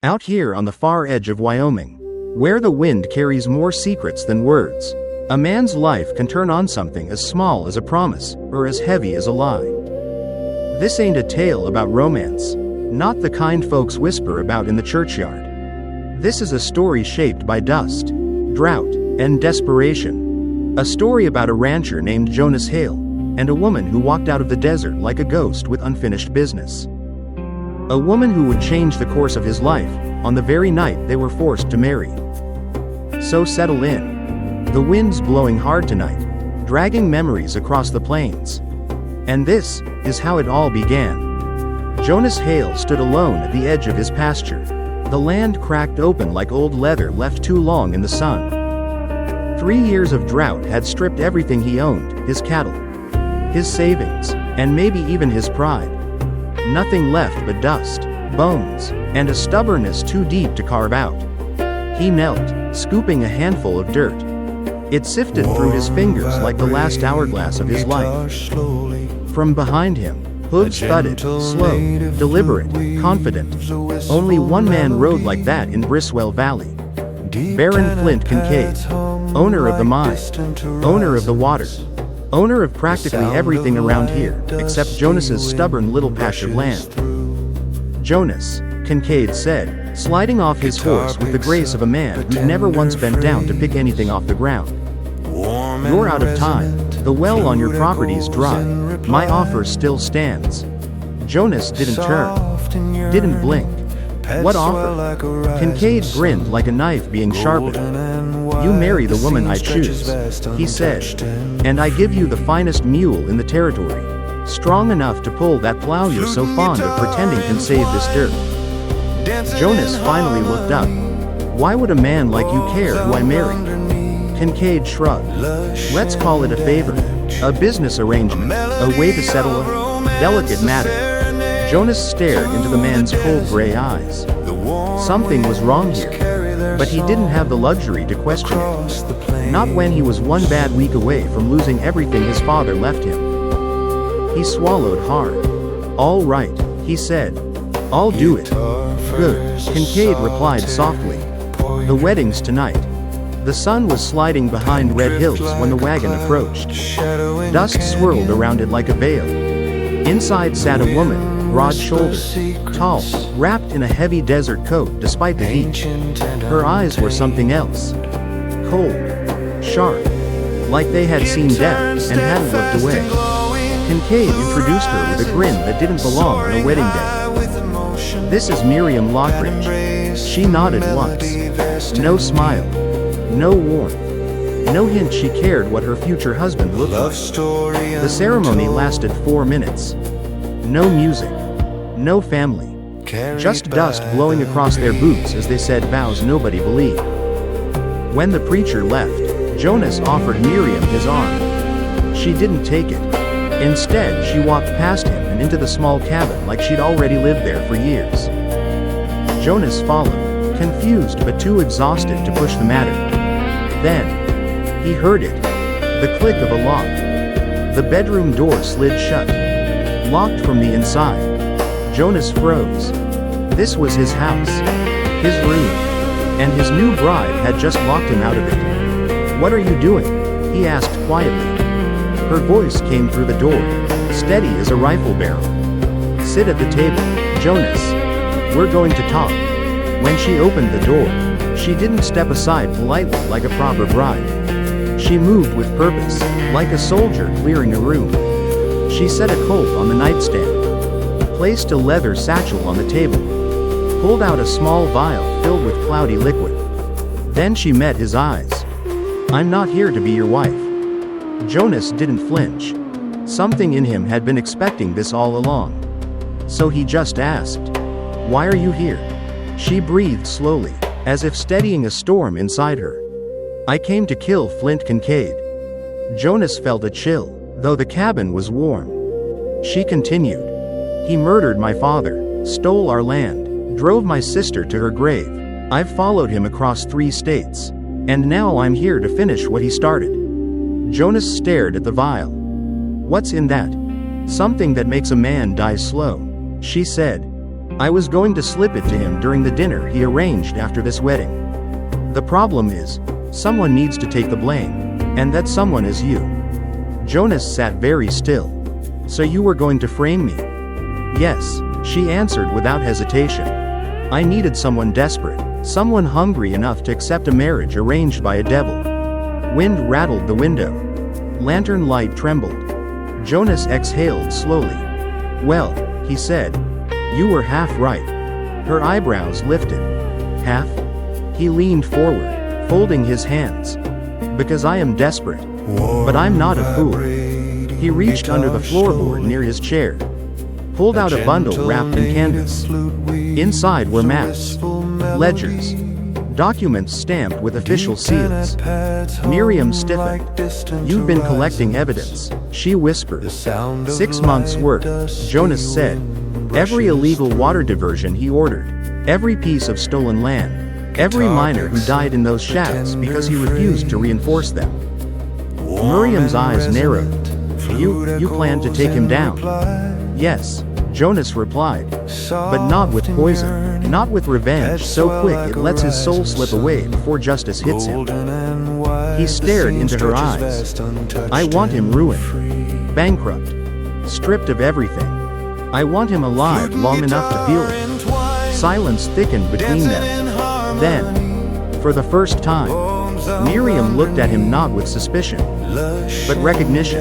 Out here on the far edge of Wyoming, where the wind carries more secrets than words, a man's life can turn on something as small as a promise, or as heavy as a lie. This ain't a tale about romance, not the kind folks whisper about in the churchyard. This is a story shaped by dust, drought, and desperation. A story about a rancher named Jonas Hale, and a woman who walked out of the desert like a ghost with unfinished business. A woman who would change the course of his life, on the very night they were forced to marry. So settle in. The wind's blowing hard tonight, dragging memories across the plains. And this is how it all began. Jonas Hale stood alone at the edge of his pasture, the land cracked open like old leather left too long in the sun. 3 years of drought had stripped everything he owned, his cattle, his savings, and maybe even his pride. Nothing left but dust, bones, and a stubbornness too deep to carve out. He knelt, scooping a handful of dirt. It sifted through his fingers like the last hourglass of his life. From behind him, hooves thudded, slow, deliberate, confident. Only one man rode like that in Briswell Valley. Baron Flint Kincaid, owner of the mine, owner of the water, owner of practically everything around here, except Jonas's stubborn little patch of land. Jonas, Kincaid said, sliding off his horse with the grace of a man who'd never once bent down to pick anything off the ground. You're out of time. The well on your property's dry. My offer still stands. Jonas didn't turn, didn't blink. What offer? Kincaid grinned like a knife being sharpened. You marry the woman I choose, he said, and I give you the finest mule in the territory, strong enough to pull that plow you're so fond of pretending can save this dirt. Jonas finally looked up. Why would a man like you care who I marry? Kincaid shrugged. Let's call it a favor, a business arrangement, a way to settle a delicate matter. Jonas stared into the man's cold gray eyes. Something was wrong here, but he didn't have the luxury to question it. Not when he was one bad week away from losing everything his father left him. He swallowed hard. All right, he said. I'll do it. Good, Kincaid replied softly. The wedding's tonight. The sun was sliding behind Red Hills when the wagon approached. Dust swirled around it like a veil. Inside sat a woman, broad-shouldered, tall, wrapped in a heavy desert coat despite the heat. Her eyes were something else. Cold, sharp, like they had seen death and hadn't looked away. Kincaid introduced her with a grin that didn't belong on a wedding day. This is Miriam Lockridge. She nodded once. No smile. No warmth. No hint she cared what her future husband looked like. The ceremony lasted 4 minutes. No music. No family. Just dust blowing across their boots as they said vows nobody believed. When the preacher left, Jonas offered Miriam his arm. She didn't take it. Instead, she walked past him and into the small cabin like she'd already lived there for years. Jonas followed, confused but too exhausted to push the matter. Then, he heard it. The click of a lock. The bedroom door slid shut. Locked from the inside. Jonas froze. This was his house. His room. And his new bride had just locked him out of it. What are you doing? He asked quietly. Her voice came through the door, steady as a rifle barrel. Sit at the table, Jonas. We're going to talk. When she opened the door, she didn't step aside politely like a proper bride. She moved with purpose, like a soldier clearing a room. She set a Colt on the nightstand, placed a leather satchel on the table, pulled out a small vial filled with cloudy liquid. Then she met his eyes. I'm not here to be your wife. Jonas didn't flinch. Something in him had been expecting this all along. So he just asked, why are you here? She breathed slowly, as if steadying a storm inside her. I came to kill Flint Kincaid. Jonas felt a chill, though the cabin was warm. She continued. He murdered my father, stole our land, drove my sister to her grave. I've followed him across 3 states. And now I'm here to finish what he started. Jonas stared at the vial. What's in that? Something that makes a man die slow, she said. I was going to slip it to him during the dinner he arranged after this wedding. The problem is, someone needs to take the blame, and that someone is you." Jonas sat very still. "So you were going to frame me?" "Yes," she answered without hesitation. "I needed someone desperate, someone hungry enough to accept a marriage arranged by a devil." Wind rattled the window. Lantern light trembled. Jonas exhaled slowly. "Well," he said, "you were half right." Her eyebrows lifted. "Half?" He leaned forward, folding his hands. "Because I am desperate. But I'm not a fool." He reached under the floorboard near his chair, pulled out a bundle wrapped in canvas. Inside were maps, ledgers, documents stamped with official seals. Miriam stiffened. "You've been collecting evidence," she whispered. 6 months' work, Jonas said. Every illegal water diversion he ordered, every piece of stolen land, every miner who died in those shafts because he refused to reinforce them. Miriam's eyes narrowed. You plan to take him down?" "Yes," Jonas replied. "But not with poison, not with revenge so quick it lets his soul slip away before justice hits him." He stared into her eyes. "I want him ruined, bankrupt, stripped of everything. I want him alive long enough to feel it." Silence thickened between them. Then, for the first time, Miriam looked at him not with suspicion, but recognition.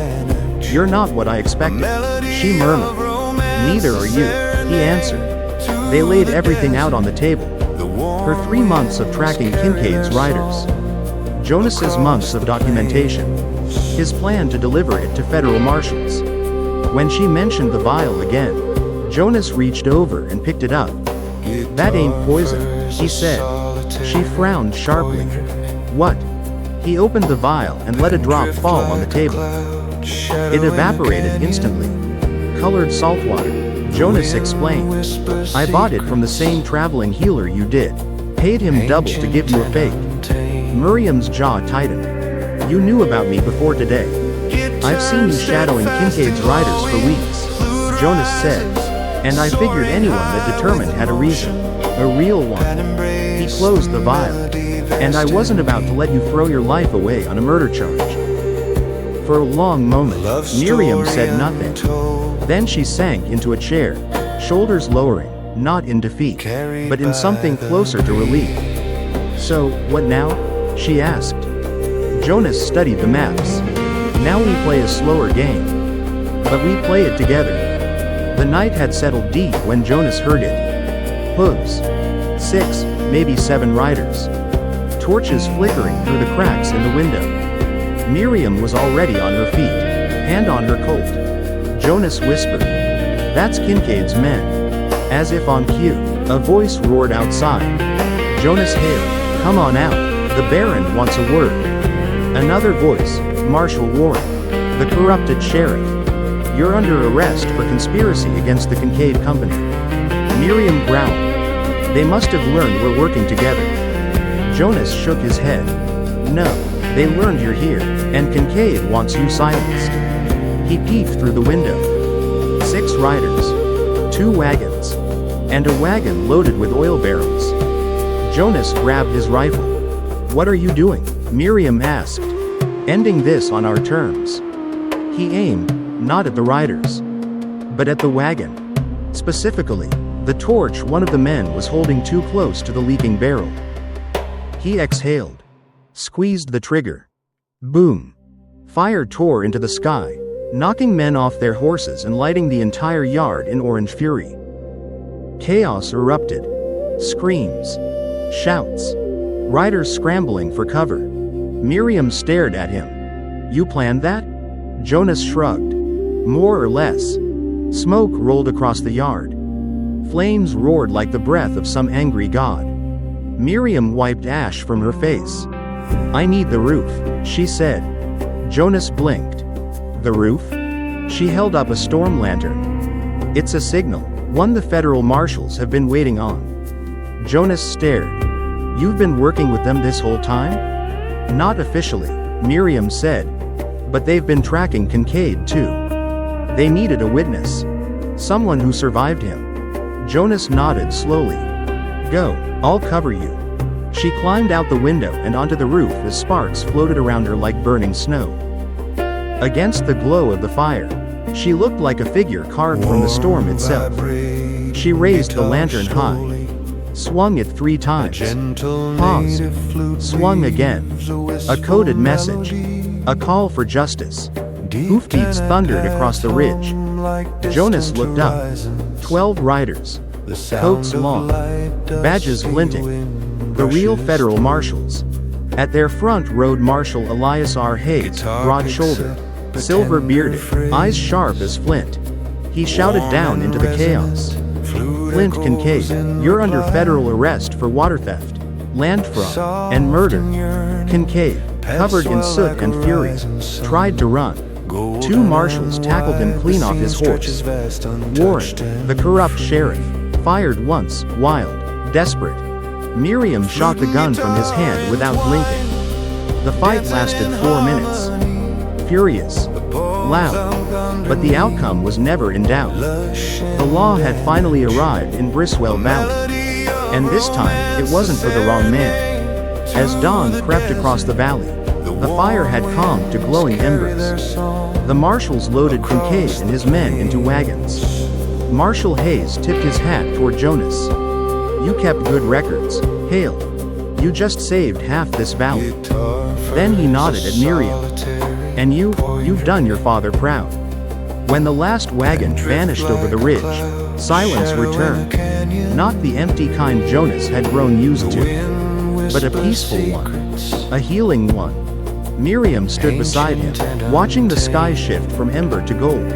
"You're not what I expected," she murmured. "Neither are you," he answered. They laid everything out on the table. Her 3 months of tracking Kincaid's riders. Jonas's months of documentation. His plan to deliver it to federal marshals. When she mentioned the vial again, Jonas reached over and picked it up. "That ain't poison," he said. She frowned sharply. "What?" He opened the vial and let a drop fall on the table. It evaporated instantly. "Colored salt water," Jonas explained. "I bought it from the same traveling healer you did. Paid him double to give you a fake." Miriam's jaw tightened. "You knew about me before today. I've seen you shadowing Kincaid's riders for weeks," Jonas said. "And I figured anyone that determined had a reason. A real one." He closed the vial. "And I wasn't about to let you throw your life away on a murder charge." For a long moment, Miriam said nothing. Then she sank into a chair, shoulders lowering, not in defeat, but in something closer to relief. "So, what now?" she asked. Jonas studied the maps. "Now we play a slower game. But we play it together." The night had settled deep when Jonas heard it. Hooves. 6, maybe 7 riders. Torches flickering through the cracks in the window. Miriam was already on her feet, hand on her Colt. Jonas whispered, "That's Kincaid's men." As if on cue, a voice roared outside. Jonas hailed, "Come on out, the Baron wants a word." Another voice, Marshal Warren, the corrupted sheriff. "You're under arrest for conspiracy against the Kincaid Company." Miriam growled. "They must have learned we're working together." Jonas shook his head. "No, they learned you're here, and Kincaid wants you silenced." He peeked through the window. 6 riders, 2 wagons, and a wagon loaded with oil barrels. Jonas grabbed his rifle. "What are you doing?" Miriam asked. "Ending this on our terms." He aimed, not at the riders, but at the wagon. Specifically, the torch one of the men was holding too close to the leaking barrel. He exhaled, squeezed the trigger. Boom! Fire tore into the sky, knocking men off their horses and lighting the entire yard in orange fury. Chaos erupted. Screams, shouts, riders scrambling for cover. Miriam stared at him. "You planned that?" Jonas shrugged. "More or less." Smoke rolled across the yard. Flames roared like the breath of some angry god. Miriam wiped ash from her face. "I need the roof," she said. Jonas blinked. "The roof?" She held up a storm lantern. "It's a signal, one the federal marshals have been waiting on." Jonas stared. "You've been working with them this whole time?" "Not officially," Miriam said. "But they've been tracking Kincaid too. They needed a witness. Someone who survived him." Jonas nodded slowly. Go, I'll cover you. She climbed out the window and onto the roof as sparks floated around her like burning snow. Against the glow of the fire, she looked like a figure carved from the storm itself. She raised the lantern high, swung it 3 times, paused, swung again. A coded message, a call for justice. Hoofbeats thundered across the ridge. Jonas looked up. 12 riders, coats long, badges glinting, the real federal marshals. At their front rode Marshal Elias R. Hayes, broad-shouldered, silver-bearded, eyes sharp as flint. He shouted down into the chaos. Flint Kincaid, you're under federal arrest for water theft, land fraud, and murder. Kincaid, covered in soot and fury, tried to run. 2 marshals tackled him clean off his horse. Warren, the corrupt sheriff, fired once, wild, desperate. Miriam shot the gun from his hand without blinking. The fight lasted 4 minutes. Furious, loud, but the outcome was never in doubt. The law had finally arrived in Briswell Valley. And this time, it wasn't for the wrong man. As dawn crept across the valley, the fire had calmed to glowing embers. The marshals loaded Kincaid and his men into wagons. Marshal Hayes tipped his hat toward Jonas. You kept good records, Hale. You just saved half this valley. Then he nodded at Miriam. And you've done your father proud. When the last wagon vanished over the ridge, silence returned. Not the empty kind Jonas had grown used to, but a peaceful one, a healing one. Miriam stood beside him, watching the sky shift from ember to gold.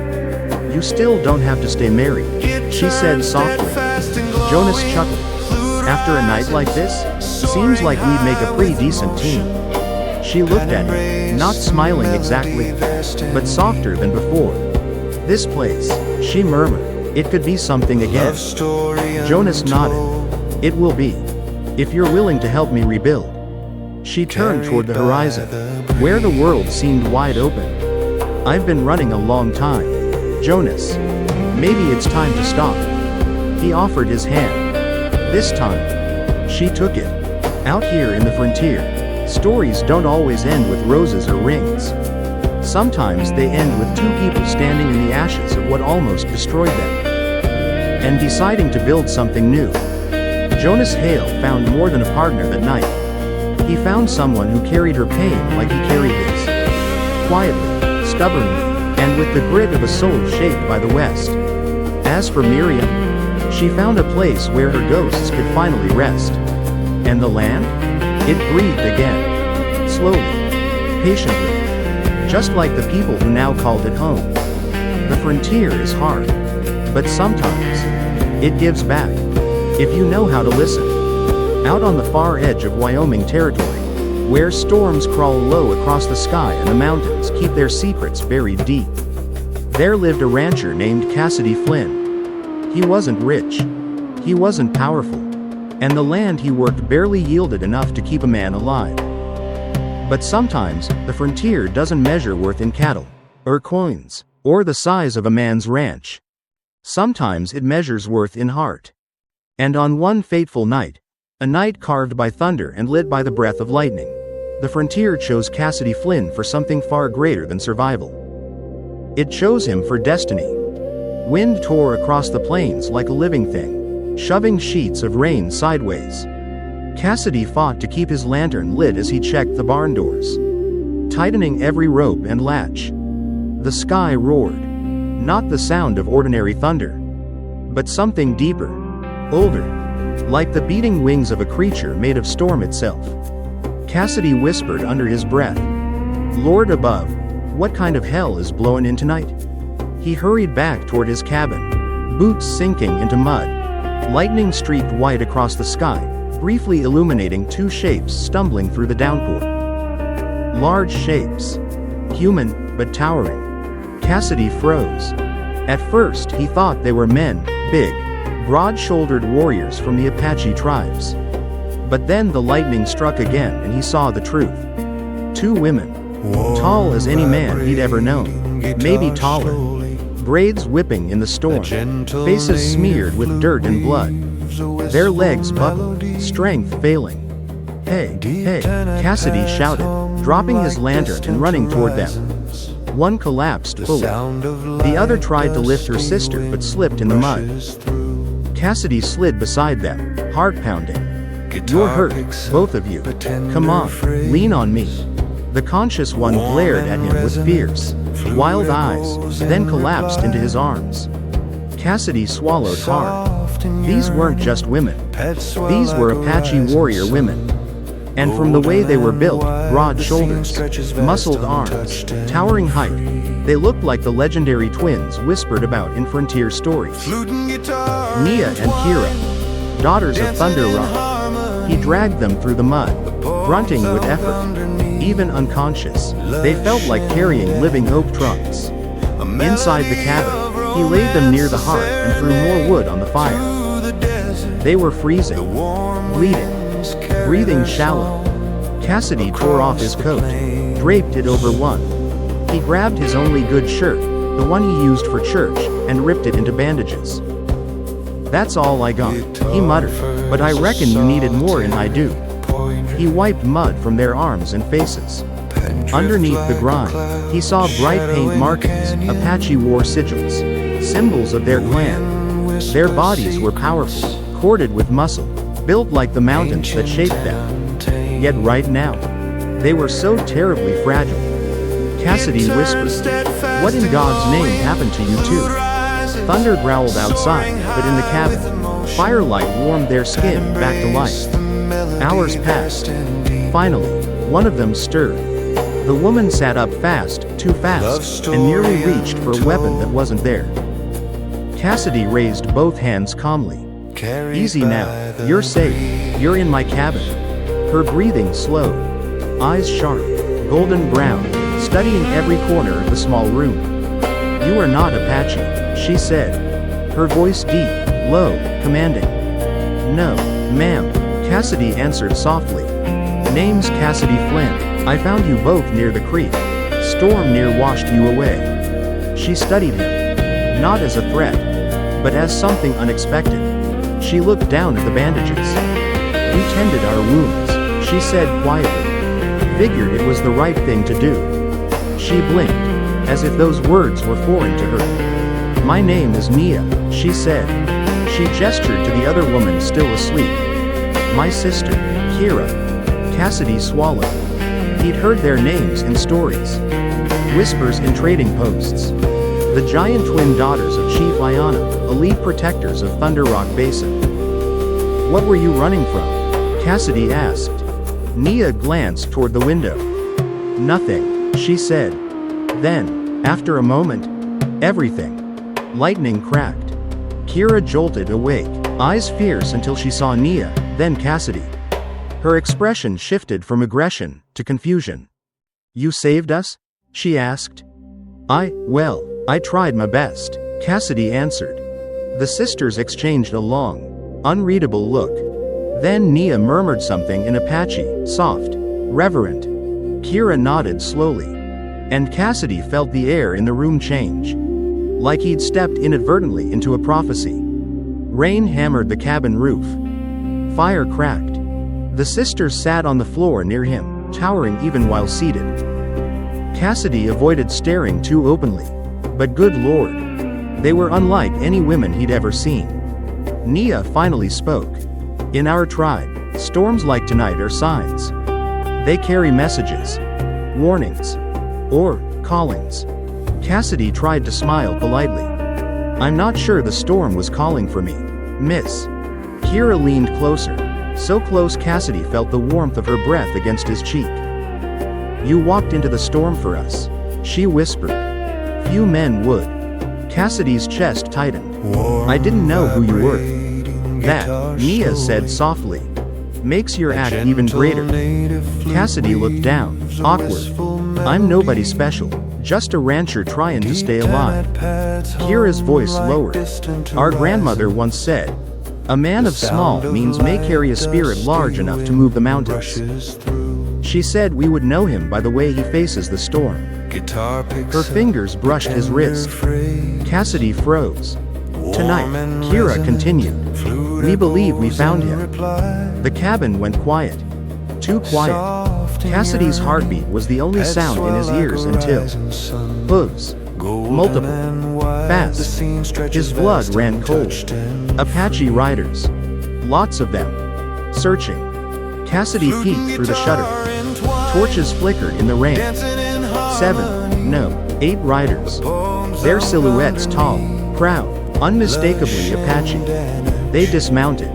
You still don't have to stay married, she said softly. Jonas chuckled. After a night like this, seems like we'd make a pretty decent team. She looked at him, not smiling exactly, but softer than before. This place, she murmured, it could be something again. Jonas nodded. It will be. If you're willing to help me rebuild. She turned toward the horizon, where the world seemed wide open. I've been running a long time, Jonas. Maybe it's time to stop. He offered his hand. This time, she took it. Out here in the frontier, stories don't always end with roses or rings. Sometimes they end with 2 people standing in the ashes of what almost destroyed them, and deciding to build something new. Jonas Hale found more than a partner that night. He found someone who carried her pain like he carried his. Quietly, stubbornly, and with the grit of a soul shaped by the West. As for Miriam, she found a place where her ghosts could finally rest. And the land? It breathed again. Slowly. Patiently. Just like the people who now called it home. The frontier is hard. But sometimes, it gives back. If you know how to listen. Out on the far edge of Wyoming territory, where storms crawl low across the sky and the mountains keep their secrets buried deep, there lived a rancher named Cassidy Flynn. He wasn't rich. He wasn't powerful. And the land he worked barely yielded enough to keep a man alive. But sometimes, the frontier doesn't measure worth in cattle, or coins, or the size of a man's ranch. Sometimes it measures worth in heart. And on one fateful night, a night carved by thunder and lit by the breath of lightning, the frontier chose Cassidy Flynn for something far greater than survival. It chose him for destiny. Wind tore across the plains like a living thing, shoving sheets of rain sideways. Cassidy fought to keep his lantern lit as he checked the barn doors, tightening every rope and latch. The sky roared. Not the sound of ordinary thunder, but something deeper, older, like the beating wings of a creature made of storm itself. Cassidy whispered under his breath, "Lord above, what kind of hell is blowing in tonight?" He hurried back toward his cabin, boots sinking into mud. Lightning streaked white across the sky, briefly illuminating 2 shapes stumbling through the downpour. Large shapes. Human, but towering. Cassidy froze. At first he thought they were men, big, broad-shouldered warriors from the Apache tribes. But then the lightning struck again and he saw the truth. 2 women. Tall as any man he'd ever known. Maybe taller. braids whipping in the storm, faces smeared with dirt and blood. Their legs buckled, strength failing. "Hey, hey," Cassidy shouted, dropping his lantern and running toward them. One collapsed fully. The other tried to lift her sister but slipped in the mud. Cassidy slid beside them, heart pounding. "You're hurt, both of you. Come on, lean on me." The conscious one glared at him with fierce, wild eyes, then collapsed into his arms. Cassidy swallowed hard. These weren't just women. These were Apache warrior women. And from the way they were built, broad shoulders, muscled arms, towering height, they looked like the legendary twins whispered about in frontier stories. Nia and Kira, daughters of Thunder Rock. He dragged them through the mud, grunting with effort. Even unconscious, they felt like carrying living oak trunks. Inside the cabin, he laid them near the hearth and threw more wood on the fire. They were freezing, bleeding, breathing shallow. Cassidy tore off his coat, draped it over one. He grabbed his only good shirt, the one he used for church, and ripped it into bandages. "That's all I got," he muttered, "but I reckon you needed more than I do." He wiped mud from their arms and faces. Underneath the grime, he saw bright paint markings, Apache war sigils, symbols of their clan. Their bodies were powerful, corded with muscle, built like the mountains that shaped them. Yet right now, they were so terribly fragile. Cassidy whispered, "What in God's name happened to you two?" Thunder growled outside, but in the cabin, firelight warmed their skin back to life. Hours passed. Finally, one of them stirred. The woman sat up fast, too fast, and nearly reached for a weapon that wasn't there. Cassidy raised both hands calmly. "Easy now, you're safe, you're in my cabin." Her breathing slowed, eyes sharp, golden brown, studying every corner of the small room. "You are not Apache," she said, her voice deep, low, commanding. "No, ma'am," Cassidy answered softly. "Name's Cassidy Flynn. I found you both near the creek. Storm near washed you away." She studied him, not as a threat, but as something unexpected. She looked down at the bandages. "You tended our wounds," she said quietly. Figured it was the right thing to do. She blinked, as if those words were foreign to her. "My name is Nia," she said. She gestured to the other woman still asleep. "My sister, Kira." Cassidy swallowed. He'd heard their names in stories. Whispers in trading posts. The giant twin daughters of Chief Iana, elite protectors of Thunder Rock Basin. "What were you running from?" Cassidy asked. Nia glanced toward the window. "Nothing," she said. Then, after a moment, everything. Lightning cracked. Kira jolted awake, eyes fierce until she saw Nia, then Cassidy. Her expression shifted from aggression to confusion. "You saved us?" she asked. Well, I tried my best," Cassidy answered. The sisters exchanged a long, unreadable look. Then Nia murmured something in Apache, soft, reverent. Kira nodded slowly. And Cassidy felt the air in the room change. Like he'd stepped inadvertently into a prophecy. Rain hammered the cabin roof. Fire cracked. The sisters sat on the floor near him, towering even while seated. Cassidy avoided staring too openly. But good Lord, they were unlike any women he'd ever seen. Nia finally spoke. "In our tribe, storms like tonight are signs. They carry messages, warnings, or callings." Cassidy tried to smile politely. "I'm not sure the storm was calling for me, miss." Kira leaned closer, so close Cassidy felt the warmth of her breath against his cheek. "You walked into the storm for us," she whispered. "Few men would." Cassidy's chest tightened. "I didn't know who you were." "That," Nia said softly, "makes your act even greater." Cassidy looked down, awkward. "I'm nobody special, just a rancher trying to stay alive." Kira's voice lowered. "Our grandmother once said, a man of small means may carry a spirit large enough to move the mountains." She said we would know him by the way he faces the storm. Her fingers brushed his wrist. Cassidy froze. Tonight, Kira continued. We believe we found him. The cabin went quiet. Too quiet. Cassidy's heartbeat was the only sound in his ears until hooves. Multiple. Fast. His blood ran cold. Apache riders. Lots of them. Searching. Cassidy peeked through the shutter. Torches flickered in the rain. 7, no, 8 riders. Their silhouettes tall, proud, unmistakably Apache. They dismounted.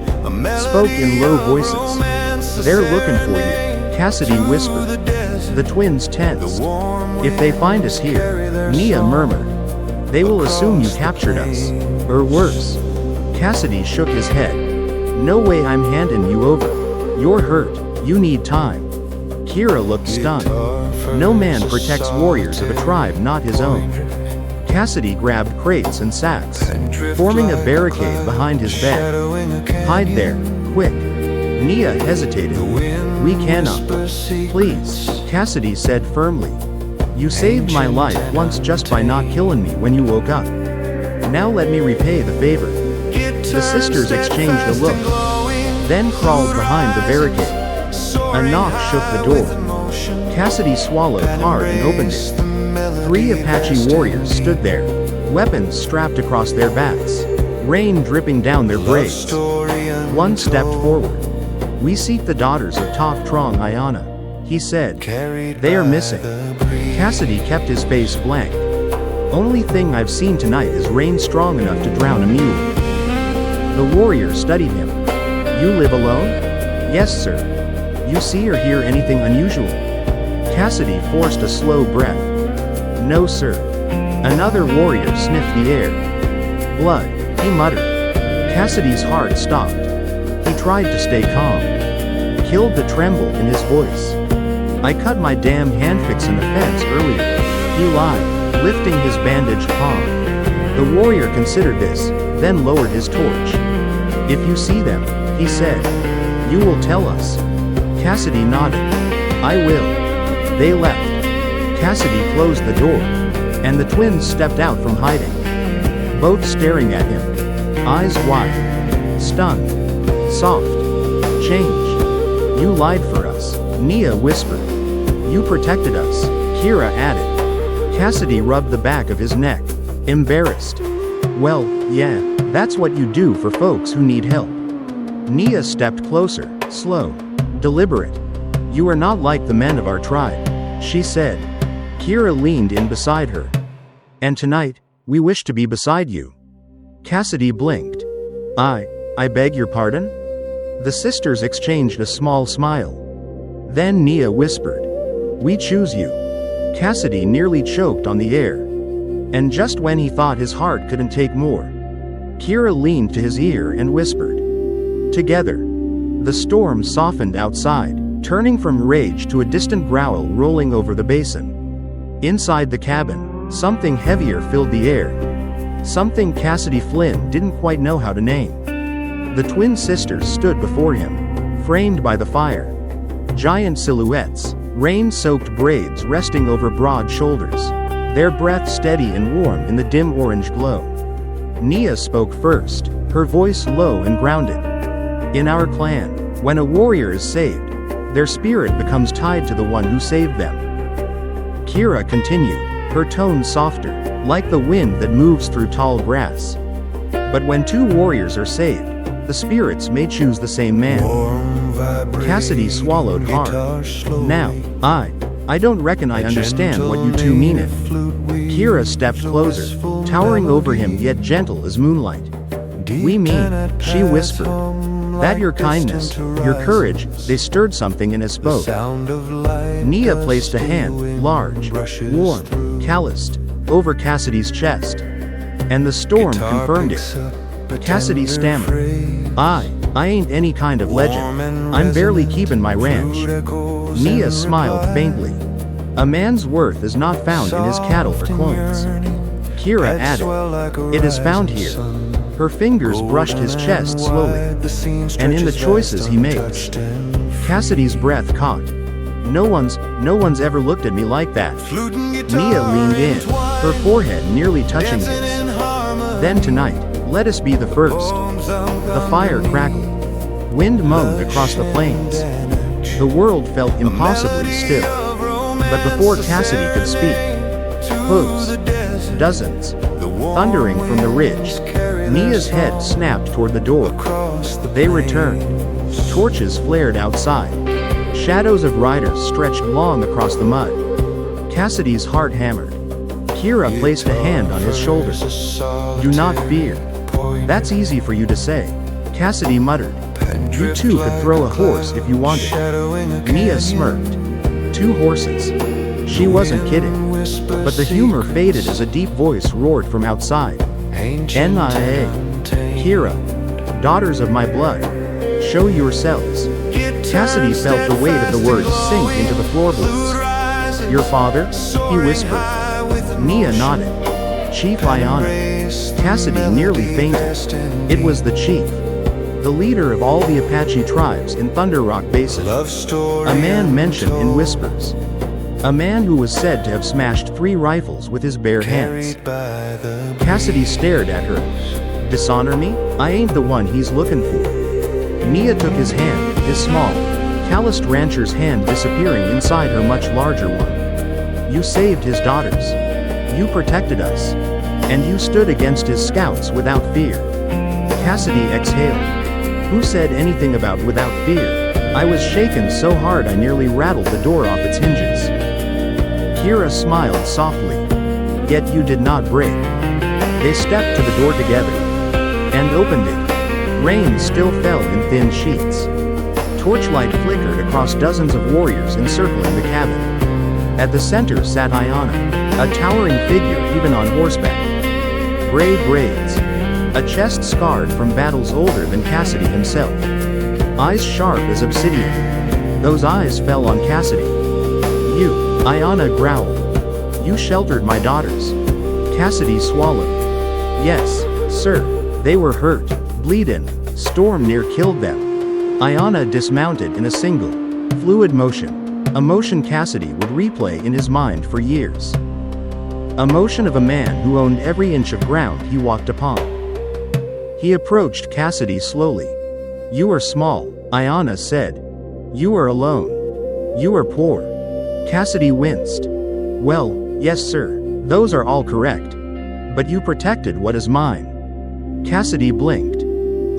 Spoke in low voices. They're looking for you, Cassidy whispered. The twins tensed. If they find us here, Nia murmured. They will assume you captured us. Or worse. Cassidy shook his head. No way I'm handing you over. You're hurt, you need time. Kira looked stunned. No man protects warriors of a tribe not his own. Cassidy grabbed crates and sacks, forming a barricade behind his bed. Hide there, quick. Nia hesitated. We cannot. Please, Cassidy said firmly. You saved my life once just by not killing me when you woke up. Now let me repay the favor. The sisters exchanged a look, then crawled behind the barricade. A knock shook the door. Cassidy swallowed hard and opened it. 3 Apache warriors stood there, weapons strapped across their backs, rain dripping down their braids. One stepped forward. We seek the daughters of Tok Trong Ayana, he said. They are missing. Cassidy kept his face blank. Only thing I've seen tonight is rain strong enough to drown a mule. The warrior studied him. You live alone? Yes, sir. You see or hear anything unusual? Cassidy forced a slow breath. No, sir. Another warrior sniffed the air. Blood, he muttered. Cassidy's heart stopped. He tried to stay calm. Killed the tremble in his voice. I cut my damn hand fixing the fence earlier. He lied, lifting his bandaged palm. The warrior considered this, then lowered his torch. If you see them, he said, you will tell us. Cassidy nodded. I will. They left. Cassidy closed the door, and the twins stepped out from hiding. Both staring at him. Eyes wide. Stunned. Soft. Changed. You lied for us, Nia whispered. You protected us, Kira added. Cassidy rubbed the back of his neck. Embarrassed. Well, yeah, that's what you do for folks who need help. Nia stepped closer, slow. Deliberate. You are not like the men of our tribe, she said. Kira leaned in beside her. And tonight, we wish to be beside you. Cassidy blinked. I beg your pardon? The sisters exchanged a small smile. Then Nia whispered. We choose you. Cassidy nearly choked on the air. And just when he thought his heart couldn't take more, Kira leaned to his ear and whispered. Together. The storm softened outside, turning from rage to a distant growl rolling over the basin. Inside the cabin, something heavier filled the air. Something Cassidy Flynn didn't quite know how to name. The twin sisters stood before him, framed by the fire. Giant silhouettes, rain-soaked braids resting over broad shoulders, their breath steady and warm in the dim orange glow. Nia spoke first, her voice low and grounded. In our clan, when a warrior is saved, their spirit becomes tied to the one who saved them. Kira continued, her tone softer, like the wind that moves through tall grass. But when 2 warriors are saved, the spirits may choose the same man. Cassidy swallowed hard. Now, I don't reckon I understand what you two mean it. Kira stepped closer, towering over him yet gentle as moonlight. We mean, she whispered, that your kindness, your courage, they stirred something in his boat. Nia placed a hand, large, warm, calloused, over Cassidy's chest. And the storm confirmed it. Cassidy stammered. I ain't any kind of legend. I'm barely keeping my ranch. Nia smiled faintly. A man's worth is not found in his cattle or clones. Kira added. It is found here. Her fingers brushed his chest slowly. And in the choices he makes. Cassidy's breath caught. No one's ever looked at me like that. Nia leaned in, her forehead nearly touching his. Then tonight, let us be the first. The fire crackled. Wind moaned across the plains. The world felt impossibly still. But before Cassidy could speak, hooves, dozens, thundering from the ridge, Nia's head snapped toward the door. They returned. Torches flared outside. Shadows of riders stretched long across the mud. Cassidy's heart hammered. Kira placed a hand on his shoulder. Do not fear. That's easy for you to say, Cassidy muttered. You too could throw a horse if you wanted. Nia smirked. 2 horses. She wasn't kidding. But the humor faded as a deep voice roared from outside. Nia. Kira. Daughters of my blood. Show yourselves. Cassidy felt the weight of the words sink into the floorboards. Your father? He whispered. Nia nodded. Chief Iana. Cassidy nearly fainted. It was the chief. The leader of all the Apache tribes in Thunder Rock Basin. A man mentioned in whispers. A man who was said to have smashed 3 rifles with his bare hands. Cassidy stared at her. Dishonor me? I ain't the one he's looking for. Nia took his hand, his small, calloused rancher's hand disappearing inside her much larger one. You saved his daughters. You protected us. And you stood against his scouts without fear. Cassidy exhaled. Who said anything about without fear? I was shaken so hard I nearly rattled the door off its hinges. Kira smiled softly. Yet you did not break. They stepped to the door together. And opened it. Rain still fell in thin sheets. Torchlight flickered across dozens of warriors encircling the cabin. At the center sat Iana, a towering figure even on horseback. Gray braids. A chest scarred from battles older than Cassidy himself. Eyes sharp as obsidian. Those eyes fell on Cassidy. You, Iana growled. You sheltered my daughters. Cassidy swallowed. Yes, sir. They were hurt. Bleedin'. Storm near killed them. Iana dismounted in a single, fluid motion. A motion Cassidy would replay in his mind for years. A motion of a man who owned every inch of ground he walked upon. He approached Cassidy slowly. You are small, Iana said. You are alone. You are poor. Cassidy winced. Well, yes sir, those are all correct. But you protected what is mine. Cassidy blinked.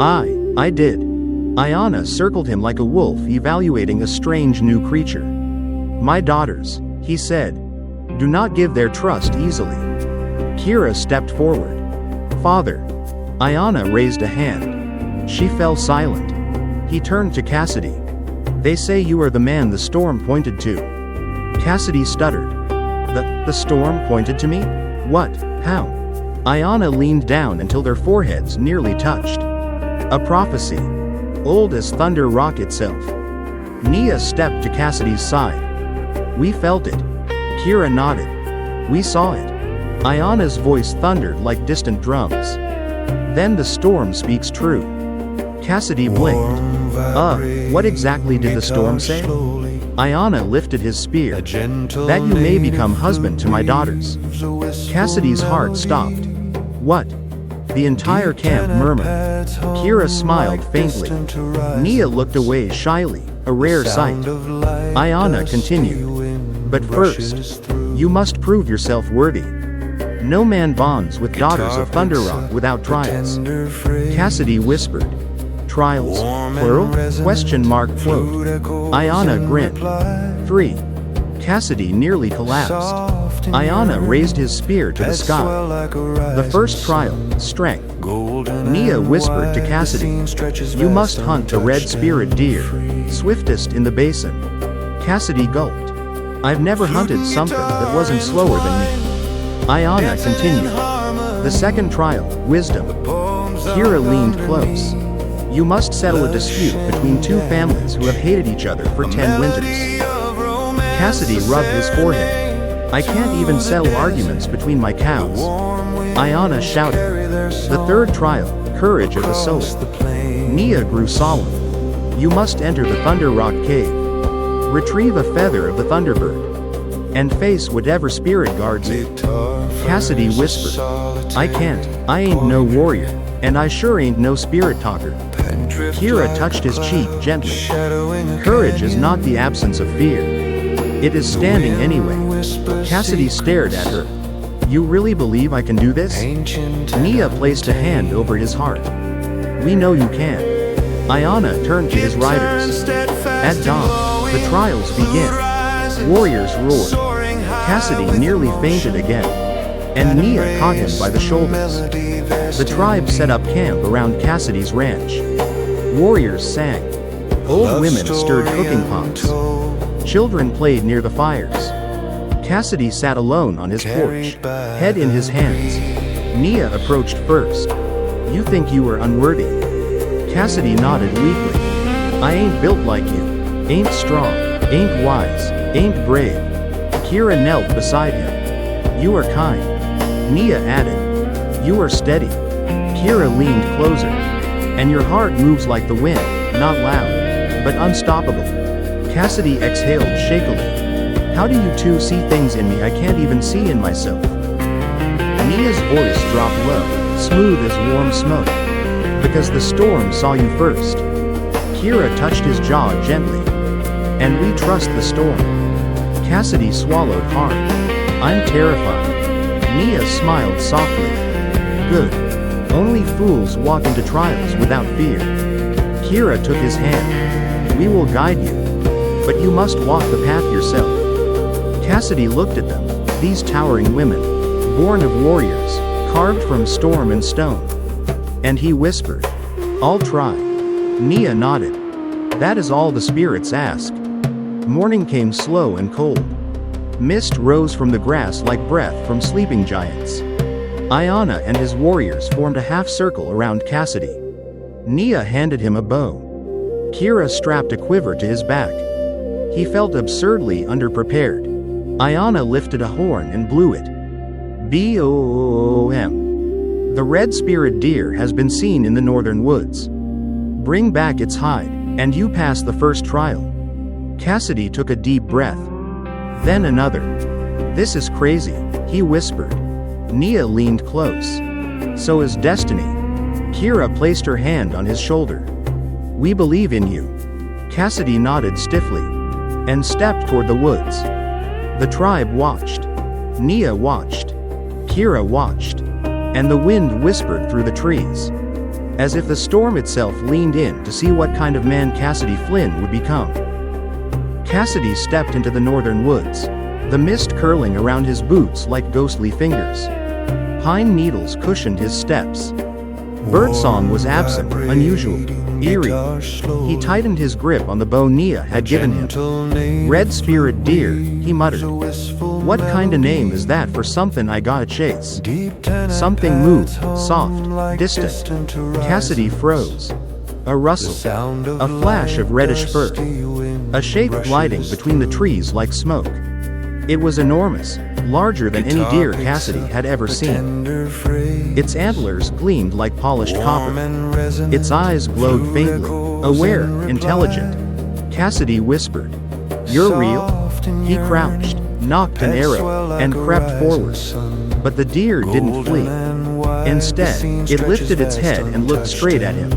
I did. Iana circled him like a wolf evaluating a strange new creature. My daughters, he said. Do not give their trust easily. Kira stepped forward. Father. Iana raised a hand. She fell silent. He turned to Cassidy. They say you are the man the storm pointed to. Cassidy stuttered. The storm pointed to me? What? How? Iana leaned down until their foreheads nearly touched. A prophecy. Old as Thunder Rock itself. Nia stepped to Cassidy's side. We felt it. Kira nodded. We saw it. Iana's voice thundered like distant drums. Then the storm speaks true. Cassidy blinked. What exactly did the storm say? Iana lifted his spear. That you may become husband to my daughters. Cassidy's heart stopped. What? The entire camp murmured. Kira smiled faintly. Nia looked away shyly, a rare sight. Iana continued. But first, you must prove yourself worthy. No man bonds with daughters of Thunder Rock without trials. Cassidy whispered. Trials, plural? Question mark float. Iana grinned. 3. Cassidy nearly collapsed. Iana raised his spear to the sky. The first trial, strength. Nia whispered to Cassidy. You must hunt the red-spirited deer, swiftest in the basin. Cassidy gulped. I've never hunted something that wasn't slower than me. Iana continued. The second trial, wisdom. Kira leaned close. You must settle a dispute between 2 families who have hated each other for 10 winters. Cassidy rubbed his forehead. I can't even settle arguments between my cows. Iana shouted. The third trial, courage of the soul. Nia grew solemn. You must enter the Thunder Rock cave. Retrieve a feather of the thunderbird. And face whatever spirit guards it. Cassidy whispered. I can't, I ain't no warrior. And I sure ain't no spirit talker. Kira touched his cheek gently. Courage is not the absence of fear. It is standing anyway. Cassidy stared at her. You really believe I can do this? Nia placed a hand over his heart. We know you can. Ayana turned to his riders. At dawn, the trials begin. Warriors roared. Cassidy nearly fainted again. And Nia caught him by the shoulders. The tribe set up camp around Cassidy's ranch. Warriors sang. Old women stirred cooking pots. Children played near the fires. Cassidy sat alone on his porch, head in his hands. Nia approached first. You think you are unworthy? Cassidy nodded weakly. I ain't built like you. Ain't strong. Ain't wise. Ain't brave. Kira knelt beside him. You are kind. Nia added. You are steady. Kira leaned closer. And your heart moves like the wind, not loud, but unstoppable. Cassidy exhaled shakily. How do you two see things in me I can't even see in myself? Nia's voice dropped low, smooth as warm smoke. Because the storm saw you first. Kira touched his jaw gently. And we trust the storm. Cassidy swallowed hard. I'm terrified. Nia smiled softly. Good. Only fools walk into trials without fear. Kira took his hand. We will guide you. But you must walk the path yourself. Cassidy looked at them, these towering women, born of warriors, carved from storm and stone. And he whispered, I'll try. Nia nodded. That is all the spirits ask. Morning came slow and cold. Mist rose from the grass like breath from sleeping giants. Ayana and his warriors formed a half circle around Cassidy. Nia handed him a bow. Kira strapped a quiver to his back. He felt absurdly underprepared. Ayana lifted a horn and blew it. Boom. The red spirit deer has been seen in the northern woods. Bring back its hide, and you pass the first trial. Cassidy took a deep breath. Then another. This is crazy, he whispered. Nia leaned close. So is destiny. Kira placed her hand on his shoulder. We believe in you. Cassidy nodded stiffly. And stepped toward the woods. The tribe watched. Nia watched. Kira watched. And the wind whispered through the trees. As if the storm itself leaned in to see what kind of man Cassidy Flynn would become. Cassidy stepped into the northern woods, the mist curling around his boots like ghostly fingers. Pine needles cushioned his steps. Birdsong was absent, unusual, eerie. He tightened his grip on the bow Nia had given him. Red spirit deer, he muttered. What kind of name is that for something I gotta chase? Something moved, soft, distant. Cassidy froze. A rustle. A flash of reddish fur. A shape gliding between the trees like smoke. It was enormous, larger than any deer Cassidy had ever seen. Its antlers gleamed like polished copper. Its eyes glowed faintly, aware, intelligent. Cassidy whispered, You're real? He crouched, nocked an arrow, and crept forward. But the deer didn't flee. Instead, it lifted its head and looked straight at him.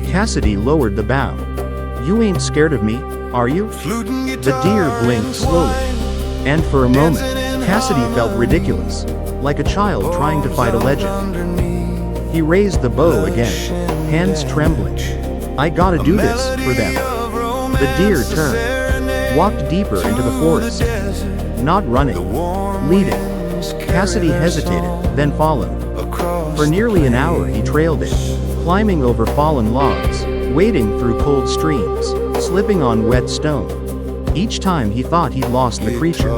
Cassidy lowered the bow. You ain't scared of me, are you? The deer blinked slowly. And for a moment, Cassidy felt ridiculous, like a child trying to fight a legend. He raised the bow again, hands trembling. I gotta do this, for them. The deer turned, walked deeper into the forest. Not running, leading. Cassidy hesitated, then followed. For nearly an hour he trailed it, climbing over fallen logs, wading through cold streams, slipping on wet stone. Each time he thought he'd lost the creature,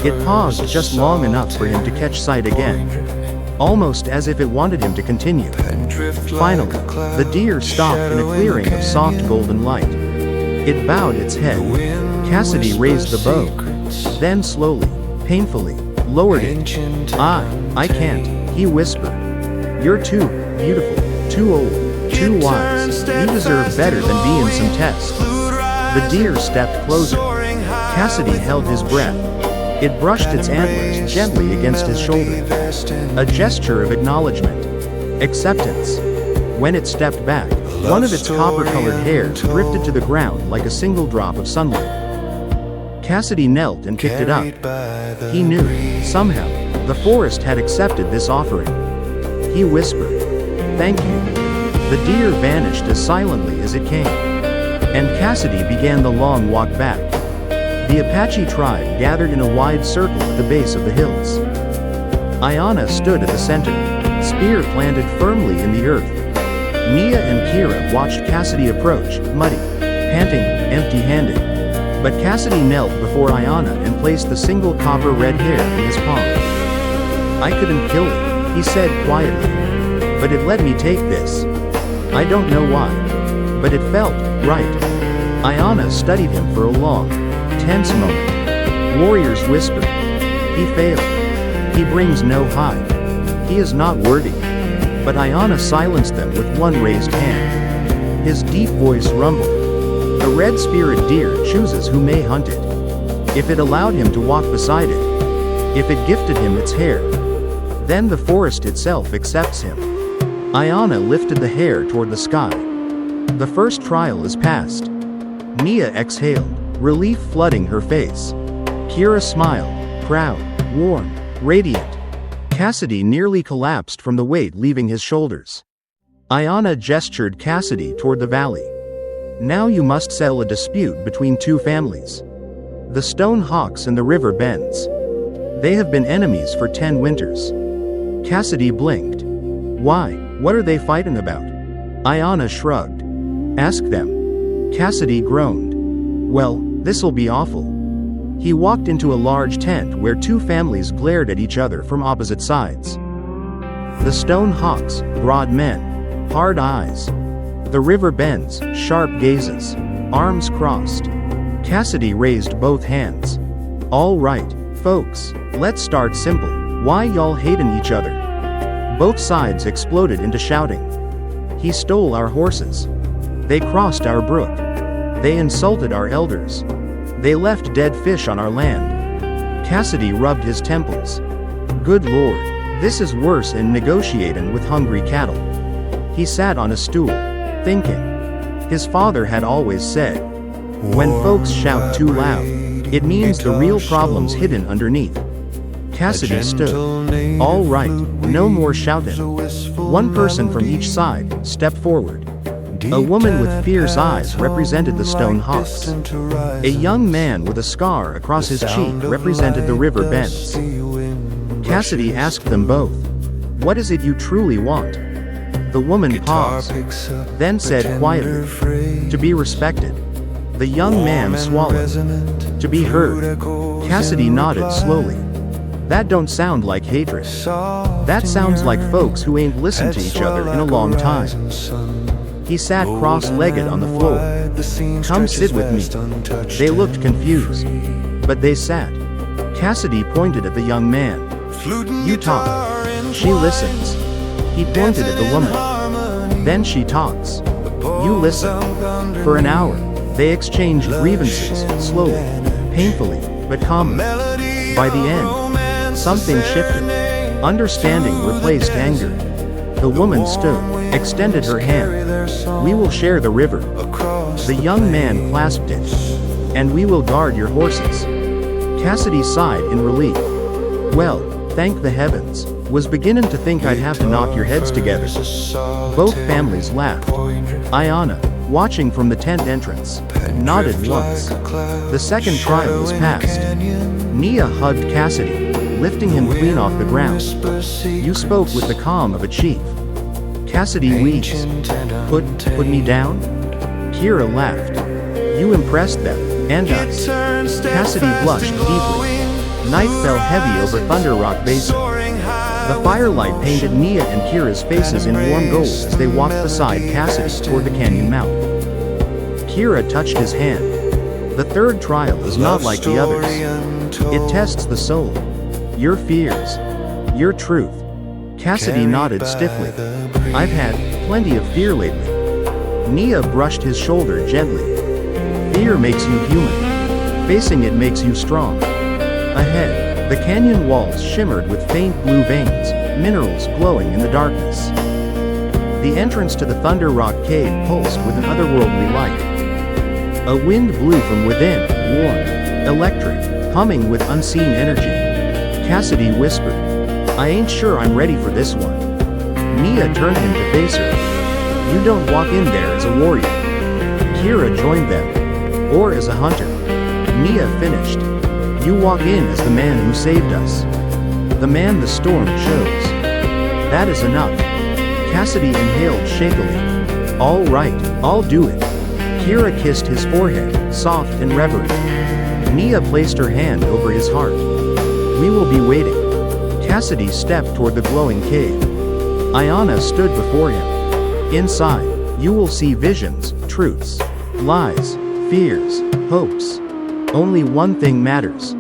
it paused just long enough for him to catch sight again. Almost as if it wanted him to continue. Finally, the deer stopped in a clearing of soft golden light. It bowed its head. Cassidy raised the bow. Then slowly, painfully, lowered it. I can't, he whispered. You're too beautiful, too old, too wise. You deserve better than be in some test. The deer stepped closer. Cassidy held his breath. It brushed its antlers gently against his shoulder. A gesture of acknowledgement. Acceptance. When it stepped back, one of its copper-colored hairs drifted to the ground like a single drop of sunlight. Cassidy knelt and picked it up. He knew, somehow, the forest had accepted this offering. He whispered, "Thank you." The deer vanished as silently as it came. And Cassidy began the long walk back. The Apache tribe gathered in a wide circle at the base of the hills. Ayanna stood at the center, spear planted firmly in the earth. Nia and Kira watched Cassidy approach, muddy, panting, empty-handed. But Cassidy knelt before Ayanna and placed the single copper-red hair in his palm. "I couldn't kill it," he said quietly. "But it let me take this. I don't know why. But it felt right." Ayanna studied him for a long, tense moment. Warriors whispered, "He failed. He brings no hide. He is not worthy." But Ayanna silenced them with one raised hand. His deep voice rumbled. "The red-speared deer chooses who may hunt it. If it allowed him to walk beside it, if it gifted him its hair, then the forest itself accepts him." Ayanna lifted the hair toward the sky. "The first trial is past." Nia exhaled, relief flooding her face. Kira smiled, proud, warm, radiant. Cassidy nearly collapsed from the weight leaving his shoulders. Ayanna gestured Cassidy toward the valley. "Now you must settle a dispute between two families. The Stone Hawks and the River Bends. They have been enemies for 10 winters." Cassidy blinked. "Why? What are they fighting about?" Ayanna shrugged. "Ask them." Cassidy groaned. "Well, this'll be awful." He walked into a large tent where two families glared at each other from opposite sides. The Stone Hawks, broad men, hard eyes. The River Bends, sharp gazes, arms crossed. Cassidy raised both hands. "All right, folks, let's start simple. Why y'all hating each other?" Both sides exploded into shouting. "He stole our horses. They crossed our brook. They insulted our elders. They left dead fish on our land." Cassidy rubbed his temples. "Good Lord, this is worse than negotiating with hungry cattle." He sat on a stool, thinking. His father had always said, "When folks shout too loud, it means the real problem's hidden underneath." Cassidy stood. "All right, no more shouting." One person from each side stepped forward. A woman with fierce eyes represented the Stone Hawks. A young man with a scar across his cheek represented the River Bends. Cassidy asked them both, "What is it you truly want?" The woman paused, then said quietly, "To be respected." The young man swallowed. "To be heard." Cassidy nodded slowly. "That don't sound like hatred. That sounds like folks who ain't listened to each other in a long time." He sat cross-legged on the floor. "Come sit with me." They looked confused, but they sat. Cassidy pointed at the young man. "You talk. She listens." He pointed at the woman. "Then she talks. You listen." For an hour, they exchanged grievances, slowly, painfully, but calmly. By the end, something shifted. Understanding replaced anger. The woman stood, extended her hand. "We will share the river." The young man clasped it. "And we will guard your horses." Cassidy sighed in relief. "Well, thank the heavens. Was beginning to think I'd have to knock your heads together." Both families laughed. Ayanna, watching from the tent entrance, nodded once. The second trial was past. Nia hugged Cassidy, lifting him clean off the ground. "You spoke with the calm of a chief." Cassidy wheezed. Put me down?" Kira laughed. "You impressed them, and us." Cassidy blushed deeply. Night fell heavy over Thunder Rock Basin. The firelight painted Nia and Kira's faces in warm gold as they walked beside Cassidy toward the canyon mouth. Kira touched his hand. "The third trial is not like the others. It tests the soul. Your fears. Your truth." Cassidy nodded stiffly. "I've had plenty of fear lately." Nia brushed his shoulder gently. Fear makes you human. Facing it makes you strong. Ahead, the canyon walls shimmered with faint blue veins, minerals glowing in the darkness. The entrance to the Thunder Rock Cave pulsed with an otherworldly light. A wind blew from within, warm, electric, humming with unseen energy. Cassidy whispered, "I ain't sure I'm ready for this one." Nia turned him to face her. "You don't walk in there as a warrior." Kira joined them. "Or as a hunter." Nia finished. "You walk in as the man who saved us. The man the storm chose." "That is enough." Cassidy inhaled shakily. "All right, I'll do it." Kira kissed his forehead, soft and reverent. Nia placed her hand over his heart. "We will be waiting." Cassidy stepped toward the glowing cave. Ayana stood before him. "Inside, you will see visions, truths, lies, fears, hopes. Only one thing matters.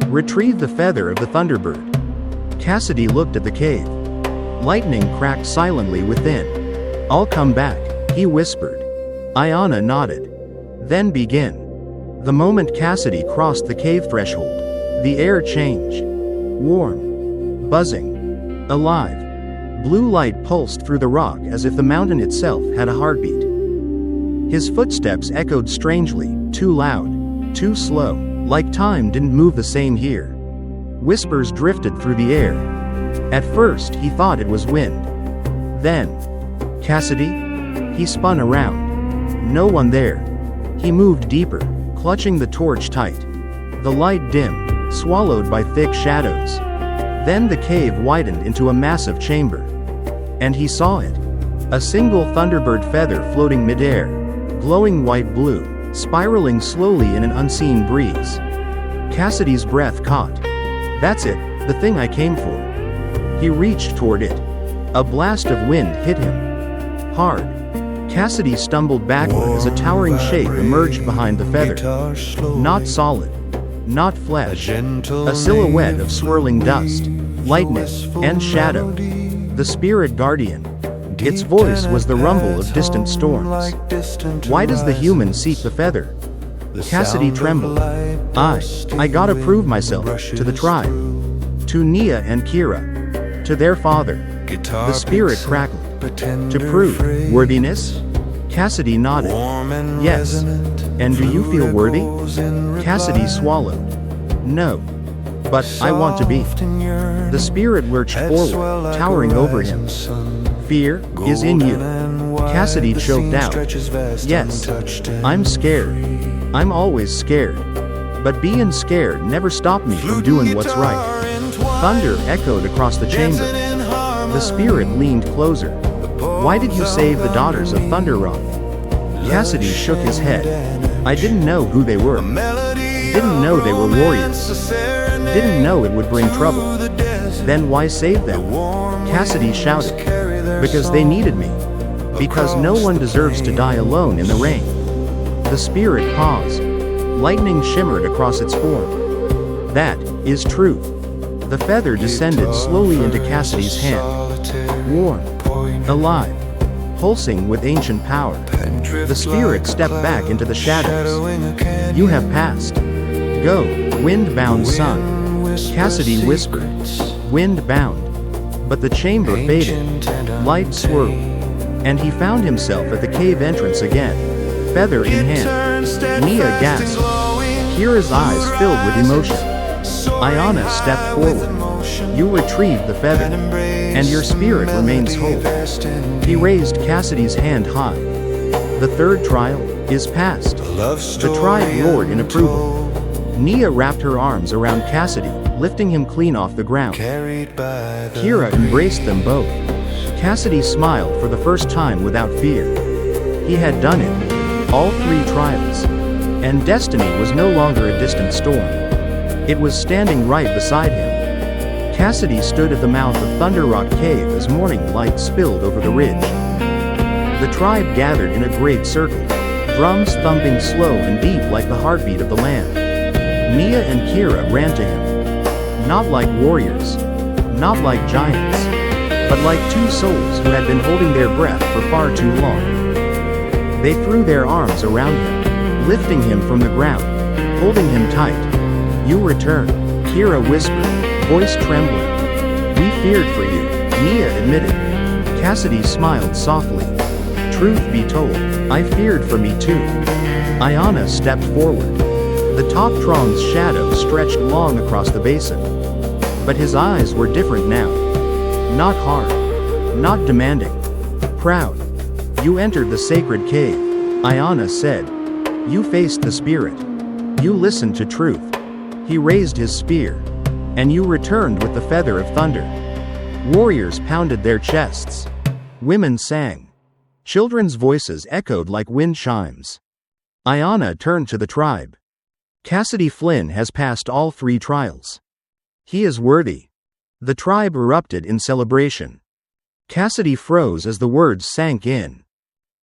Retrieve the feather of the Thunderbird." Cassidy looked at the cave. Lightning cracked silently within. "I'll come back," he whispered. Ayana nodded. "Then begin." The moment Cassidy crossed the cave threshold, the air changed. Warm. Buzzing. Alive. Blue light pulsed through the rock as if the mountain itself had a heartbeat. His footsteps echoed strangely, too loud, too slow, like time didn't move the same here. Whispers drifted through the air. At first he thought it was wind. Then, "Cassidy?" He spun around. No one there. He moved deeper, clutching the torch tight. The light dimmed, swallowed by thick shadows. Then the cave widened into a massive chamber. And he saw it. A single Thunderbird feather floating midair, glowing white-blue, spiraling slowly in an unseen breeze. Cassidy's breath caught. "That's it, the thing I came for." He reached toward it. A blast of wind hit him. Hard. Cassidy stumbled backward as a towering shape emerged behind the feather. Not solid. Not flesh. A silhouette of swirling dust, lightning, and shadow. The spirit guardian. Its voice was the rumble of distant storms. "Why does the human seek the feather?" Cassidy trembled. I gotta prove myself, to the tribe. To Nia and Kira. To their father." The spirit crackled. "To prove worthiness?" Cassidy nodded. "Yes. And do you feel worthy?" Cassidy swallowed. "No. But I want to be." The spirit lurched forward, towering over him. "Fear is in you." Cassidy choked out. "Yes. I'm scared. I'm always scared. But being scared never stopped me from doing what's right." Thunder echoed across the chamber. The spirit leaned closer. "Why did you save the daughters of Thunder Rock?" Cassidy shook his head. "I didn't know who they were. Didn't know they were warriors. Didn't know it would bring trouble. Then why save them?" Cassidy shouted. "Because they needed me. Because no one deserves to die alone in the rain." The spirit paused. Lightning shimmered across its form. "That is truth." The feather descended slowly into Cassidy's hand. Warm. Alive. Pulsing with ancient power. The spirit stepped back into the shadows. "You have passed. Go, wind-bound son." Cassidy whispered. "Wind-bound." But the chamber faded. Light swirled. And he found himself at the cave entrance again. Feather in hand. Nia gasped. Kira's eyes filled with emotion. Ayana stepped forward. "You retrieved the feather. And your spirit remains whole." He raised Cassidy's hand high. "The third trial is past." The tribe roared in approval. Nia wrapped her arms around Cassidy, lifting him clean off the ground. Kira embraced them both. Cassidy smiled for the first time without fear. He had done it. All 3 trials. And destiny was no longer a distant storm. It was standing right beside him. Cassidy stood at the mouth of Thunder Rock Cave as morning light spilled over the ridge. The tribe gathered in a great circle, drums thumping slow and deep like the heartbeat of the land. Nia and Kira ran to him. Not like warriors, not like giants, but like 2 souls who had been holding their breath for far too long. They threw their arms around him. lifting him from the ground, holding him tight. "You return," Kira whispered, voice trembling. "We feared for you," Nia admitted. Cassidy smiled softly. "Truth be told, I feared for me too." Ayana stepped forward. The top Trong's shadow stretched long across the basin. But his eyes were different now. Not hard. Not demanding. Proud. "You entered the sacred cave," Ayana said. "You faced the spirit. You listened to truth." He raised his spear. "And you returned with the feather of thunder." Warriors pounded their chests. Women sang. Children's voices echoed like wind chimes. Ayana turned to the tribe. "Cassidy Flynn has passed all 3 trials. He is worthy." The tribe erupted in celebration. Cassidy froze as the words sank in.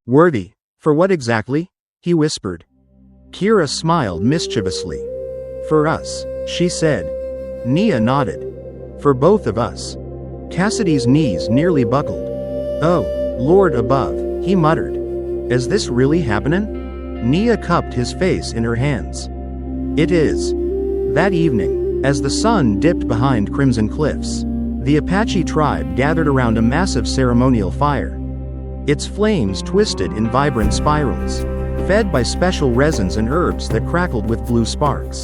"Worthy? For what exactly?" he whispered. Kira smiled mischievously. "For us," she said. Nia nodded. "For both of us." Cassidy's knees nearly buckled. "Oh, Lord above," he muttered. "Is this really happening?" Nia cupped his face in her hands. "It is." That evening, as the sun dipped behind Crimson Cliffs, the Apache tribe gathered around a massive ceremonial fire. Its flames twisted in vibrant spirals, fed by special resins and herbs that crackled with blue sparks.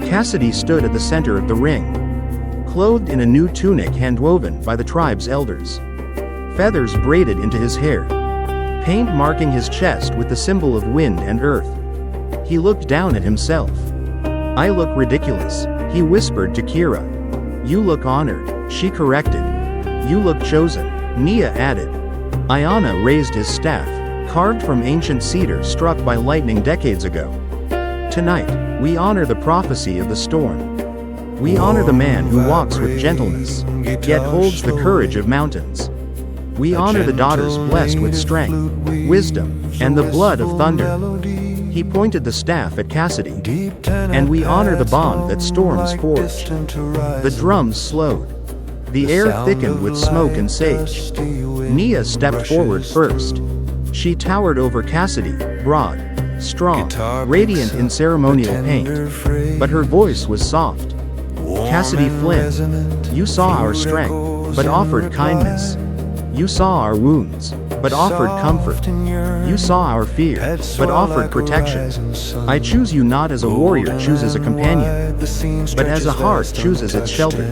Cassidy stood at the center of the ring, clothed in a new tunic handwoven by the tribe's elders. Feathers braided into his hair, paint marking his chest with the symbol of wind and earth. He looked down at himself. "I look ridiculous," he whispered to Kira. "You look honored," she corrected. "You look chosen," Nia added. Ayana raised his staff, carved from ancient cedar struck by lightning decades ago. "Tonight, we honor the prophecy of the storm. We honor the man who walks with gentleness, yet holds the courage of mountains. We honor the daughters blessed with strength, wisdom, and the blood of thunder." He pointed the staff at Cassidy. "And we honor the bond that storms forged." The drums slowed. The air thickened with smoke and sage. Nia stepped forward first. She towered over Cassidy, broad, strong, radiant in ceremonial paint. But her voice was soft. "Cassidy Flynn, you saw our strength, but offered kindness. You saw our wounds, but offered comfort. You saw our fear, but offered protection. I choose you not as a warrior chooses a companion, but as a heart chooses its shelter."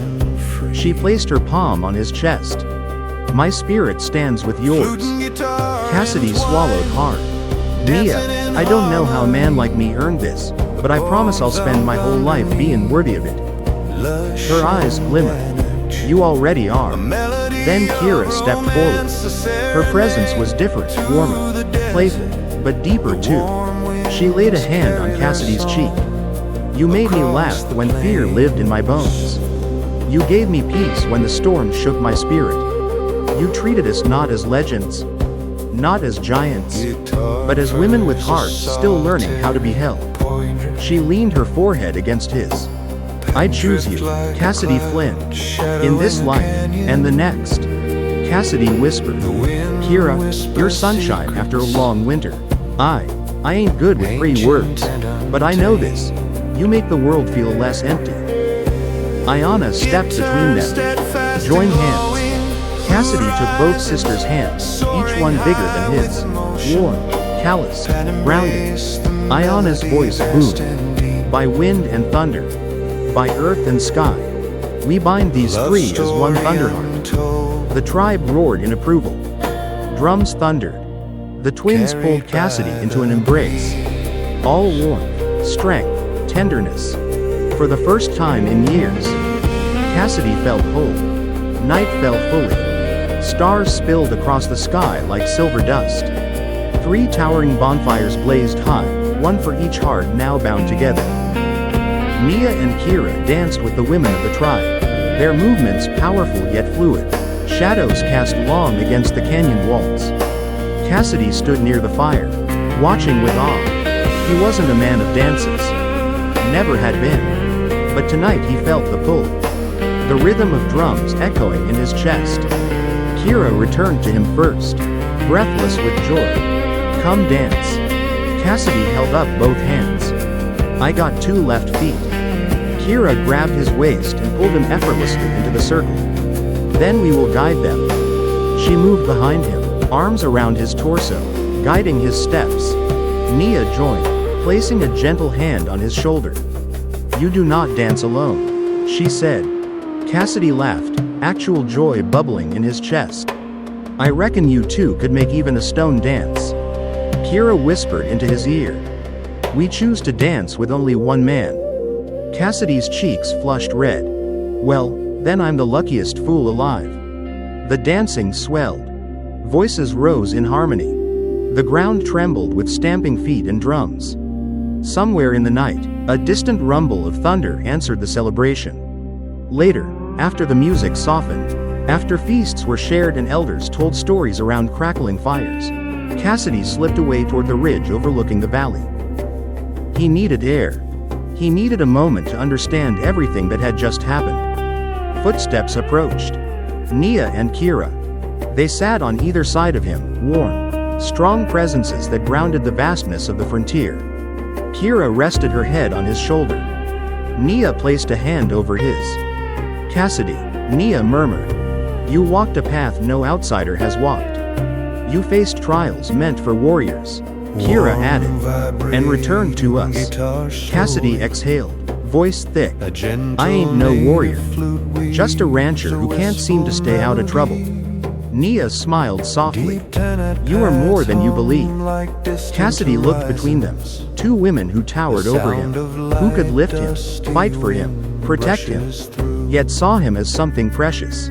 She placed her palm on his chest. "My spirit stands with yours." Cassidy swallowed hard. "Nia, I don't know how a man like me earned this, but I promise I'll spend my whole life being worthy of it." Her eyes glimmered. "You already are." Then Kira stepped forward. Her presence was different, warmer, playful, but deeper too. She laid a hand on Cassidy's cheek. "You made me laugh when fear lived in my bones. You gave me peace when the storm shook my spirit. You treated us not as legends, not as giants, but as women with hearts still learning how to be held." She leaned her forehead against his. "I choose you, Cassidy Flynn, in this life, and the next." Cassidy whispered. "Kira, you're sunshine after a long winter. I ain't good with free words, but I know this. You make the world feel less empty." Ayana stepped between them. "Join hands." Cassidy took both sisters' hands, each one bigger than his. Warm, calloused, grounded. Ayana's voice boomed. "By wind and thunder, by earth and sky, we bind these 3 as one thunderheart." The tribe roared in approval. Drums thundered. The twins pulled Cassidy into an embrace. All warmth, strength, tenderness. For the first time in years, Cassidy felt whole. Night fell fully. Stars spilled across the sky like silver dust. 3 towering bonfires blazed high, one for each heart now bound together. Nia and Kira danced with the women of the tribe, their movements powerful yet fluid, shadows cast long against the canyon walls. Cassidy stood near the fire, watching with awe. He wasn't a man of dances. Never had been. But tonight he felt the pull. The rhythm of drums echoing in his chest. Kira returned to him first, breathless with joy. "Come dance." Cassidy held up both hands. I got 2 left feet. Kira grabbed his waist and pulled him effortlessly into the circle. Then we will guide them. She moved behind him, arms around his torso, guiding his steps. Nia joined, placing a gentle hand on his shoulder. You do not dance alone, she said. Cassidy laughed, actual joy bubbling in his chest. I reckon you two could make even a stone dance. Kira whispered into his ear. We choose to dance with only one man. Cassidy's cheeks flushed red. Well, then I'm the luckiest fool alive. The dancing swelled. Voices rose in harmony. The ground trembled with stamping feet and drums. Somewhere in the night, a distant rumble of thunder answered the celebration. Later, after the music softened, after feasts were shared and elders told stories around crackling fires, Cassidy slipped away toward the ridge overlooking the valley. He needed air. He needed a moment to understand everything that had just happened. Footsteps approached. Nia and Kira. They sat on either side of him, warm, strong presences that grounded the vastness of the frontier. Kira rested her head on his shoulder. Nia placed a hand over his. Cassidy, Nia murmured. You walked a path no outsider has walked. You faced trials meant for warriors. Kira added, and returned to us. Cassidy exhaled, voice thick. I ain't no warrior. Just a rancher who can't seem to stay out of trouble. Nia smiled softly. You are more than you believe. Cassidy looked between them. 2 women who towered over him. Who could lift him, fight for him, protect him, yet saw him as something precious.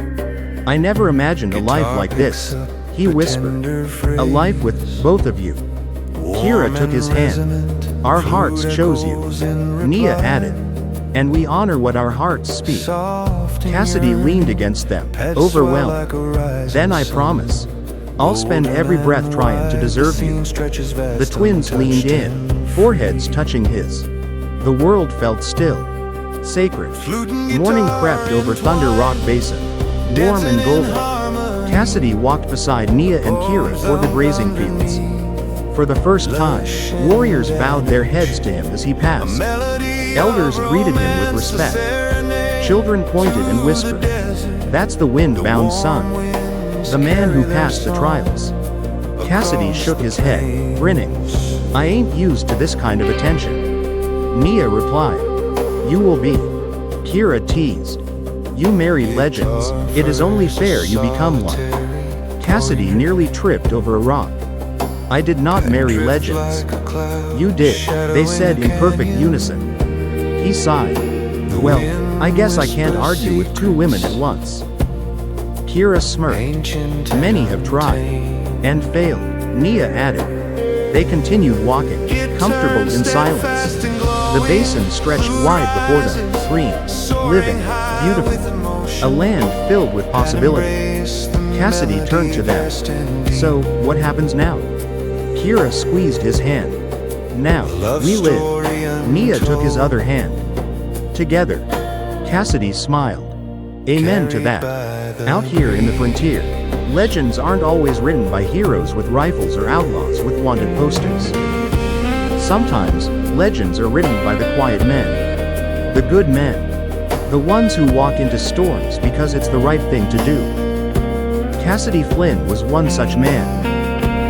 I never imagined a life like this, he whispered. A life with both of you. Kira took his hand. Our hearts chose you. Nia added. And we honor what our hearts speak. Cassidy leaned against them, overwhelmed. Then I promise. I'll spend every breath trying to deserve you. The twins leaned in, foreheads touching his. The world felt still. Sacred. Morning crept over Thunder Rock Basin, warm and golden. Cassidy walked beside Nia and Kira toward the grazing fields. For the first time, warriors bowed their heads to him as he passed. Elders greeted him with respect. Children pointed and whispered, that's the wind-bound son. The man who passed the trials. Cassidy shook his head, grinning. I ain't used to this kind of attention. Nia replied, you will be. Kira teased. You marry legends, it is only fair you become one. Cassidy nearly tripped over a rock. I did not marry legends. You did, they said in perfect unison. He sighed. Well, I guess I can't argue with 2 women at once. Kira smirked. Many have tried. And failed, Nia added. They continued walking, comfortable in silence. The basin stretched wide before them, green, living, beautiful. A land filled with possibility. Cassidy turned to them. So, what happens now? Kira squeezed his hand. Now, we live. Nia took his other hand. Together. Cassidy smiled. Amen to that. Out here in the frontier, legends aren't always written by heroes with rifles or outlaws with wanted posters. Sometimes, legends are written by the quiet men. The good men. The ones who walk into storms because it's the right thing to do. Cassidy Flynn was one such man.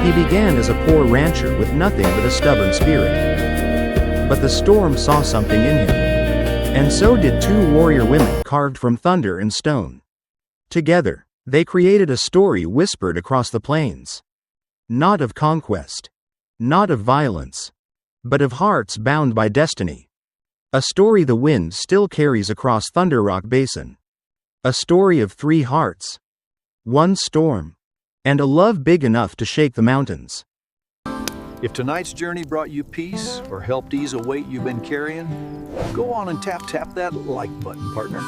He began as a poor rancher with nothing but a stubborn spirit. But the storm saw something in him. And so did 2 warrior women carved from thunder and stone. Together, they created a story whispered across the plains. Not of conquest. Not of violence. But of hearts bound by destiny. A story the wind still carries across Thunder Rock Basin. A story of 3 hearts. 1 storm. And a love big enough to shake the mountains. If tonight's journey brought you peace or helped ease a weight you've been carrying, go on and tap that like button, partner.